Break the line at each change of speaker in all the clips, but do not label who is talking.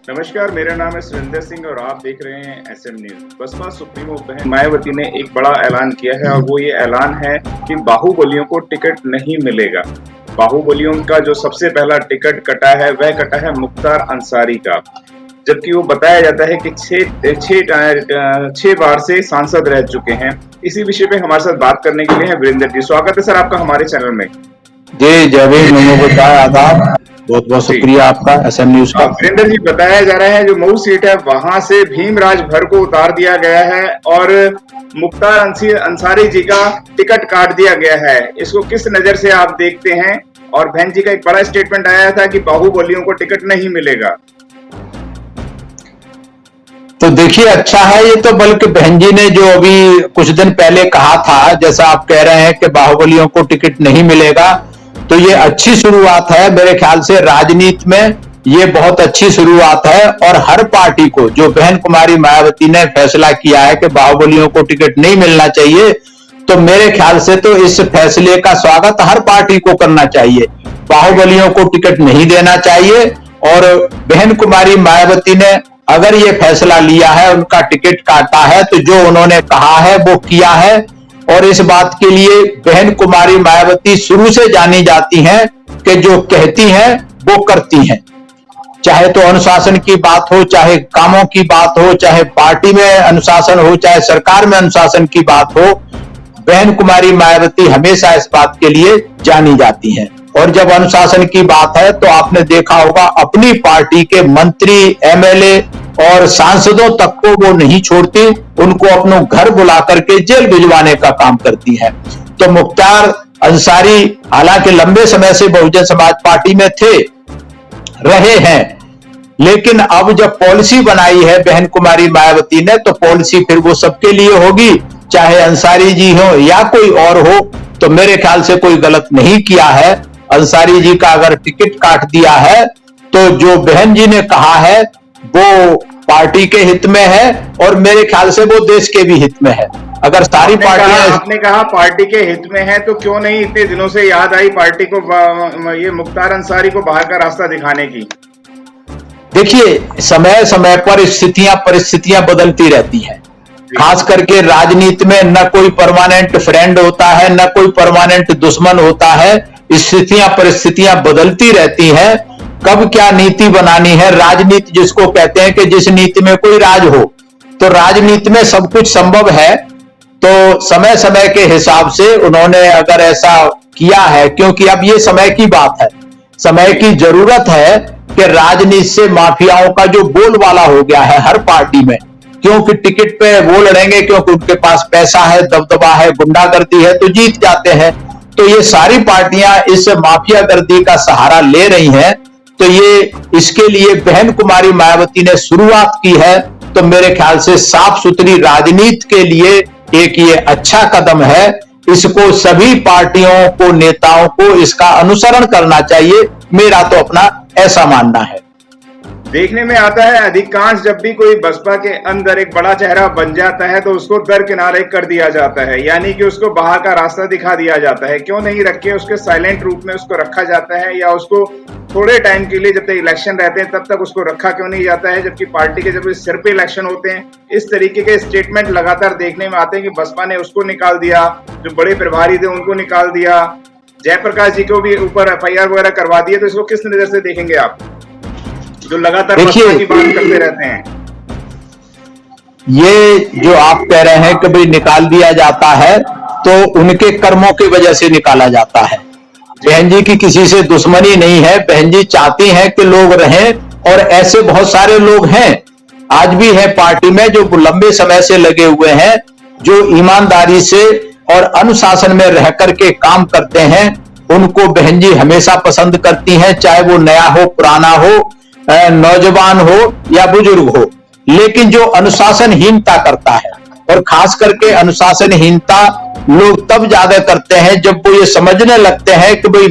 नमस्कार, मेरा नाम है सुरेंद्र सिंह और आप देख रहे हैं एसएम न्यूज। बसपा सुप्रीमो बहन मायावती ने एक बड़ा ऐलान किया है और वो ये ऐलान है कि बाहुबलियों को टिकट नहीं मिलेगा। बाहुबलियों का जो सबसे पहला टिकट कटा है वह कटा है मुख्तार अंसारी का, जबकि वो बताया जाता है कि छह बार से सांसद रह चुके हैं। इसी विषय पे हमारे साथ बात करने के लिए है वीरेंद्र जी। स्वागत है सर आपका हमारे चैनल में।
जी जावेद, नमोबुद्धाय, आदाब। बहुत बहुत शुक्रिया आपका एसएम न्यूज का।
वीरेंद्र जी, बताया जा रहा है जो मऊ सीट है वहां से भीमराज भर को उतार दिया गया है और मुख्तार अंसारी जी का टिकट काट दिया गया है। इसको किस नजर से आप देखते हैं? और बहन जी का एक बड़ा स्टेटमेंट आया था कि बाहुबलियों को टिकट नहीं मिलेगा।
तो देखिए, अच्छा है ये तो, बल्कि बहन जी ने जो अभी कुछ दिन पहले कहा था, जैसा आप कह रहे हैं कि बाहुबलियों को टिकट नहीं मिलेगा, तो ये अच्छी शुरुआत है। मेरे ख्याल से राजनीति में ये बहुत अच्छी शुरुआत है और हर पार्टी को, जो बहन कुमारी मायावती ने फैसला किया है कि बाहुबलियों को टिकट नहीं मिलना चाहिए, तो मेरे ख्याल से तो इस फैसले का स्वागत हर पार्टी को करना चाहिए। बाहुबलियों को टिकट नहीं देना चाहिए और बहन कुमारी मायावती ने अगर ये फैसला लिया है, उनका टिकट काटा है, तो जो उन्होंने कहा है वो किया है। और इस बात के लिए बहन कुमारी मायावती शुरू से जानी जाती हैं कि जो कहती हैं वो करती हैं। चाहे तो अनुशासन की बात हो, चाहे कामों की बात हो, चाहे पार्टी में अनुशासन हो, चाहे सरकार में अनुशासन की बात हो, बहन कुमारी मायावती हमेशा इस बात के लिए जानी जाती हैं। और जब अनुशासन की बात है तो आपने देखा होगा अपनी पार्टी के मंत्री, एमएलए और सांसदों तक को वो नहीं छोड़ती, उनको अपनों घर बुला करके जेल भिजवाने का काम करती है। तो मुख्तार अंसारी हालांकि लंबे समय से बहुजन समाज पार्टी में रहे हैं, लेकिन अब जब पॉलिसी बनाई है बहन कुमारी मायावती ने, तो पॉलिसी फिर वो सबके लिए होगी, चाहे अंसारी जी हो या कोई और हो। तो मेरे ख्याल से कोई गलत नहीं किया है। अंसारी जी का अगर टिकट काट दिया है तो जो बहन जी ने कहा है वो पार्टी के हित में है और मेरे ख्याल से वो देश के भी हित में है। अगर सारी पार्टियां,
आपने कहा पार्टी के हित में है, तो क्यों नहीं इतने दिनों से याद आई पार्टी को ये मुख्तार अंसारी को बाहर का रास्ता दिखाने की?
देखिए, समय समय पर परिस्थितियां बदलती रहती हैं। खास करके राजनीति में न कोई परमानेंट फ्रेंड होता है, न कोई परमानेंट दुश्मन होता है। परिस्थितियां बदलती रहती हैं। कब क्या नीति बनानी है, राजनीति जिसको कहते हैं कि जिस नीति में कोई राज हो, तो राजनीति में सब कुछ संभव है। तो समय समय के हिसाब से उन्होंने अगर ऐसा किया है, क्योंकि अब ये समय की बात है, समय की जरूरत है कि राजनीति से माफियाओं का जो बोलबाला हो गया है हर पार्टी में, क्योंकि टिकट पे वो लड़ेंगे क्योंकि उनके पास पैसा है, दबदबा है, गुंडागर्दी है, तो जीत जाते हैं। तो ये सारी पार्टियां इस माफिया गर्दी का सहारा ले रही हैं। तो ये इसके लिए बहन कुमारी मायावती ने शुरुआत की है, तो मेरे ख्याल से साफ सुथरी राजनीति के लिए एक ये अच्छा कदम है। इसको सभी पार्टियों को, नेताओं को इसका अनुसरण करना चाहिए। मेरा तो अपना ऐसा मानना है।
देखने में आता है अधिकांश जब भी कोई बसपा के अंदर एक बड़ा चेहरा बन जाता है तो उसको दरकिनारे कर दिया जाता है, यानी कि उसको बाहर का रास्ता दिखा दिया जाता है। क्यों नहीं रखे उसके साइलेंट रूप में उसको रखा जाता है, या उसको थोड़े टाइम के लिए जब तक इलेक्शन रहते हैं तब तक उसको रखा क्यों नहीं जाता है? जबकि पार्टी के जब सिर पे इलेक्शन होते हैं इस तरीके के स्टेटमेंट लगातार देखने में आते हैं कि बसपा ने उसको निकाल दिया, जो बड़े प्रभारी थे उनको निकाल दिया, जयप्रकाश जी को भी ऊपर एफआईआर वगैरह करवा दिए। तो इसको किस नजर से देखेंगे आप, जो लगातार बसपा की बात करते रहते हैं?
ये जो आप कह रहे हैं कि भाई निकाल दिया जाता है, तो उनके कर्मों की वजह से निकाला जाता है। बहन जी की किसी से दुश्मनी नहीं है। बहन जी चाहती हैं कि लोग रहें और ऐसे बहुत सारे लोग हैं, आज भी है पार्टी में, जो लंबे समय से लगे हुए हैं, जो ईमानदारी से और अनुशासन में रह करके काम करते हैं। उनको बहन जी हमेशा पसंद करती हैं, चाहे वो नया हो, पुराना हो, नौजवान हो या बुजुर्ग हो। लेकिन जो अनुशासनहीनता करता है, और खास करके अनुशासनहीनता लोग तब ज्यादा करते हैं जब वो ये समझने लगते हैं कि भाई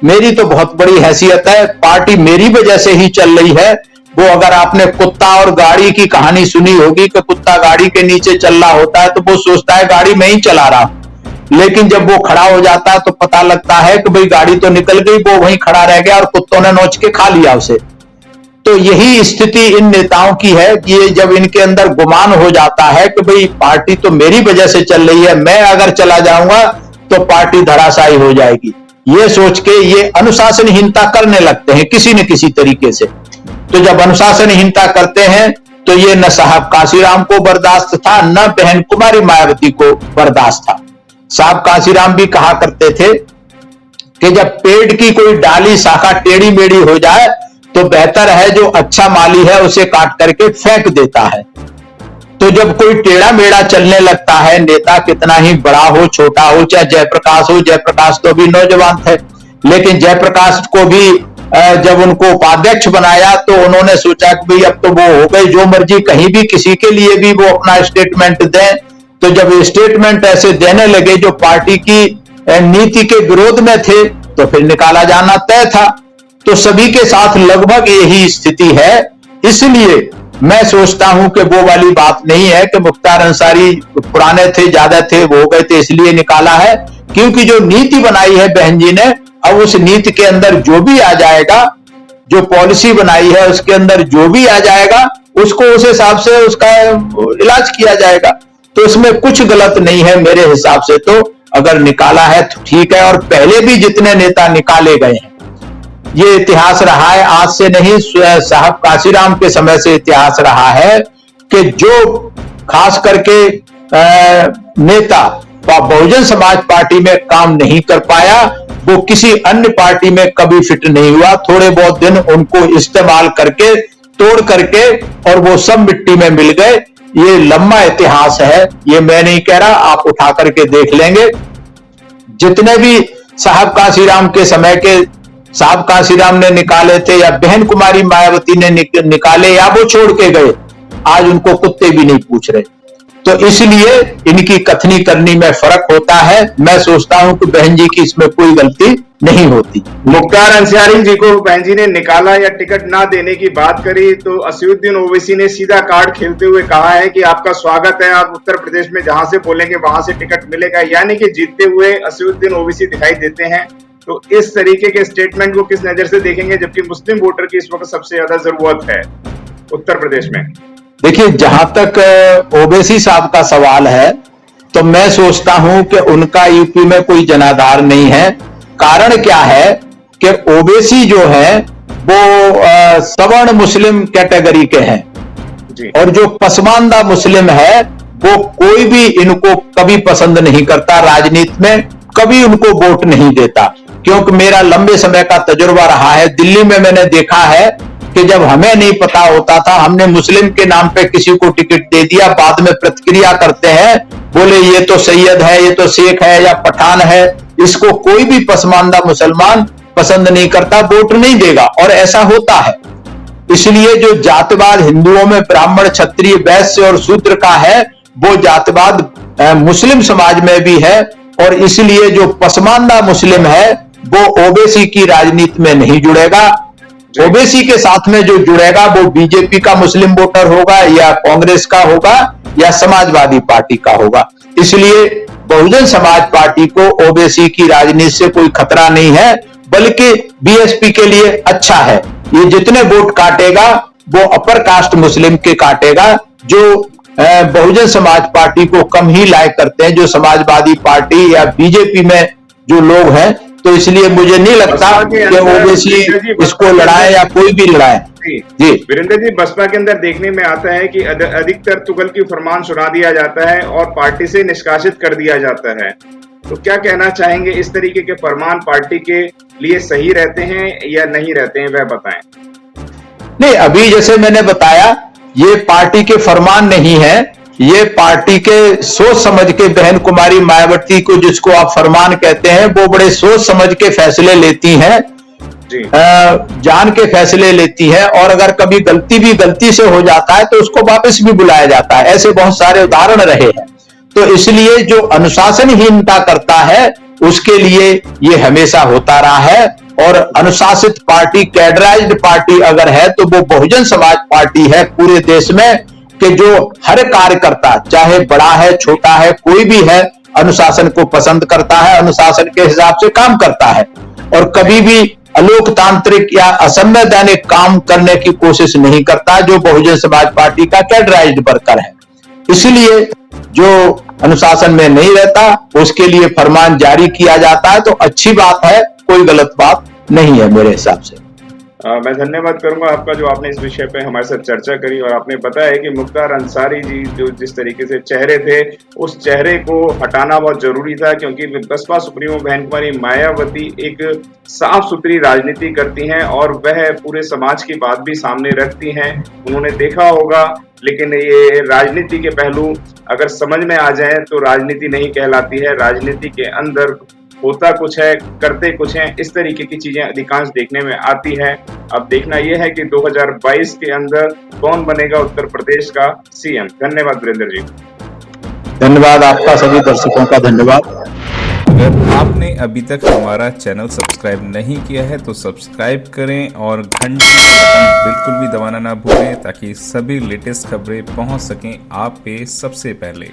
मेरी तो बहुत बड़ी हैसियत है, पार्टी मेरी वजह से ही चल रही है। वो अगर आपने कुत्ता और गाड़ी की कहानी सुनी होगी कि कुत्ता गाड़ी के नीचे चल रहा होता है तो वो सोचता है गाड़ी मैं ही चला रहा हूं, लेकिन जब वो खड़ा हो जाता है तो पता लगता है कि भाई गाड़ी तो निकल गई, वो वहीं खड़ा रह गया और कुत्तों ने नोच के खा लिया उसे। तो यही स्थिति इन नेताओं की है कि ये जब इनके अंदर गुमान हो जाता है कि भाई पार्टी तो मेरी वजह से चल रही है, मैं अगर चला जाऊंगा तो पार्टी धराशायी हो जाएगी, ये सोच के ये अनुशासनहीनता करने लगते हैं किसी न किसी तरीके से। तो जब अनुशासनहीनता करते हैं तो ये न साहब काशीराम को बर्दाश्त था, न बहन कुमारी मायावती को बर्दाश्त था। साहब काशीराम भी कहा करते थे कि जब पेड़ की कोई डाली शाखा टेढ़ी मेढ़ी हो जाए तो बेहतर है जो अच्छा माली है उसे काट करके फेंक देता है। तो जब कोई टेढ़ा मेढ़ा चलने लगता है, नेता कितना ही बड़ा हो छोटा हो, चाहे जयप्रकाश हो, जयप्रकाश तो अभी नौजवान थे, लेकिन जयप्रकाश को भी जब उनको उपाध्यक्ष बनाया तो उन्होंने सोचा कि भाई अब तो वो हो गई, जो मर्जी कहीं भी किसी के लिए भी वो अपना स्टेटमेंट दें। तो जब स्टेटमेंट ऐसे देने लगे जो पार्टी की नीति के विरोध में थे तो फिर निकाला जाना तय था। तो सभी के साथ लगभग यही स्थिति है। इसलिए मैं सोचता हूं कि वो वाली बात नहीं है कि मुख्तार अंसारी पुराने थे, ज्यादा थे, वो हो गए थे इसलिए निकाला है, क्योंकि जो नीति बनाई है बहन जी ने, अब उस नीति के अंदर जो भी आ जाएगा, जो पॉलिसी बनाई है उसके अंदर जो भी आ जाएगा, उसको उस हिसाब से उसका इलाज किया जाएगा। तो इसमें कुछ गलत नहीं है मेरे हिसाब से। तो अगर निकाला है तो ठीक है, और पहले भी जितने नेता निकाले गए हैं ये इतिहास रहा है, आज से नहीं, साहब काशीराम के समय से इतिहास रहा है कि जो खास करके नेता बहुजन समाज पार्टी में काम नहीं कर पाया वो किसी अन्य पार्टी में कभी फिट नहीं हुआ। थोड़े बहुत दिन उनको इस्तेमाल करके तोड़ करके और वो सब मिट्टी में मिल गए। ये लंबा इतिहास है, ये मैं नहीं कह रहा, आप उठा करके देख लेंगे। जितने भी साहब काशीराम के समय के साहब काशीराम ने निकाले थे या बहन कुमारी मायावती ने निकाले या वो छोड़ के गए, आज उनको कुत्ते भी नहीं पूछ रहे। तो इसलिए इनकी कथनी करनी में फर्क होता है। मैं सोचता हूं कि बहन जी की इसमें कोई गलती नहीं होती।
मुख्तार अंसारी जी को बहन जी ने निकाला या टिकट ना देने की बात करी तो असयुद्दीन ओवैसी ने सीधा कार्ड खेलते हुए कहा है कि आपका स्वागत है, आप उत्तर प्रदेश में जहां से बोलेंगे वहां से टिकट मिलेगा, यानी कि जीतते हुए असयुद्दीन ओवैसी दिखाई देते हैं। तो इस तरीके के स्टेटमेंट को किस नजर से देखेंगे, जबकि मुस्लिम वोटर की इस वक्त सबसे ज्यादा जरूरत है उत्तर प्रदेश में?
देखिए, जहां तक ओवैसी साहब का सवाल है तो मैं सोचता हूं कि उनका यूपी में कोई जनाधार नहीं है। कारण क्या है कि ओवैसी जो है वो सवर्ण मुस्लिम कैटेगरी के हैं
जी।
और जो पसमानदा मुस्लिम है वो कोई भी इनको कभी पसंद नहीं करता, राजनीति में कभी उनको वोट नहीं देता। क्योंकि मेरा लंबे समय का तजुर्बा रहा है, दिल्ली में मैंने देखा है कि जब हमें नहीं पता होता था, हमने मुस्लिम के नाम पे किसी को टिकट दे दिया, बाद में प्रतिक्रिया करते हैं, बोले ये तो सैयद है, ये तो शेख है या पठान है, इसको कोई भी पसमानदा मुसलमान पसंद नहीं करता, वोट नहीं देगा, और ऐसा होता है। इसलिए जो जातिवाद हिंदुओं में ब्राह्मण, क्षत्रिय, वैश्य और शूद्र का है, वो जातिवाद मुस्लिम समाज में भी है। और इसलिए जो पसमानदा मुस्लिम है वो ओवैसी की राजनीति में नहीं जुड़ेगा। ओवैसी के साथ में जो जुड़ेगा वो बीजेपी का मुस्लिम वोटर होगा या कांग्रेस का होगा या समाजवादी पार्टी का होगा। इसलिए बहुजन समाज पार्टी को ओवैसी की राजनीति से कोई खतरा नहीं है, बल्कि बीएसपी के लिए अच्छा है। ये जितने वोट काटेगा वो अपर कास्ट मुस्लिम के काटेगा, जो बहुजन समाज पार्टी को कम ही लाइक करते हैं, जो समाजवादी पार्टी या बीजेपी में जो लोग हैं। तो इसलिए मुझे नहीं लगता कि ओवैसी इसको लड़ाए या कोई भी लड़ाए।
जी वीरेंद्र जी, बसपा के अंदर देखने में आता है कि अधिकतर तुगल की फरमान सुना दिया जाता है और पार्टी से निष्कासित कर दिया जाता है। तो क्या कहना चाहेंगे, इस तरीके के फरमान पार्टी के लिए सही रहते हैं या नहीं रहते हैं, वह बताएं।
नहीं, अभी जैसे मैंने बताया ये पार्टी के फरमान नहीं है, ये पार्टी के सोच समझ के बहन कुमारी मायावती को, जिसको आप फरमान कहते हैं, वो बड़े सोच समझ के फैसले लेती हैं, जान के फैसले लेती है। और अगर कभी गलती से हो जाता है तो उसको वापस भी बुलाया जाता है। ऐसे बहुत सारे उदाहरण रहे हैं। तो इसलिए जो अनुशासनहीनता करता है उसके लिए ये हमेशा होता रहा है। और अनुशासित पार्टी, कैडराइज्ड पार्टी अगर है तो वो बहुजन समाज पार्टी है पूरे देश में, कि जो हर कार्यकर्ता, चाहे बड़ा है, छोटा है, कोई भी है, अनुशासन को पसंद करता है, अनुशासन के हिसाब से काम करता है। और कभी भी अलोकतांत्रिक या असंवैधानिक काम करने की कोशिश नहीं करता जो बहुजन समाज पार्टी का कैडराइज्ड वर्कर है। इसलिए जो अनुशासन में नहीं रहता उसके लिए फरमान जारी किया जाता है, तो अच्छी बात है, कोई गलत बात नहीं है मेरे हिसाब से।
मैं धन्यवाद करूंगा आपका जो आपने इस विषय पे हमारे साथ चर्चा करी और आपने बताया कि मुख्तार अंसारी जी जो जिस तरीके से चेहरे थे उस चेहरे को हटाना बहुत जरूरी था, क्योंकि बसपा सुप्रीमो बहन कुमारी मायावती एक साफ सुथरी राजनीति करती हैं और वह पूरे समाज की बात भी सामने रखती हैं। उन्होंने देखा होगा, लेकिन ये राजनीति के पहलू अगर समझ में आ जाए तो राजनीति नहीं कहलाती है। राजनीति के अंदर होता कुछ है, करते कुछ है, इस तरीके की चीजें अधिकांश देखने में आती है। अब देखना यह है कि 2022 के अंदर कौन बनेगा उत्तर प्रदेश का सीएम। धन्यवाद वीरेंद्र जी।
धन्यवाद आपका, सभी दर्शकों का धन्यवाद।
अगर आपने अभी तक हमारा चैनल सब्सक्राइब नहीं किया है तो सब्सक्राइब करें और घंटी का बटन बिल्कुल भी दबाना ना भूलें ताकि सभी लेटेस्ट खबरें पहुंच सकें आप पे सबसे पहले।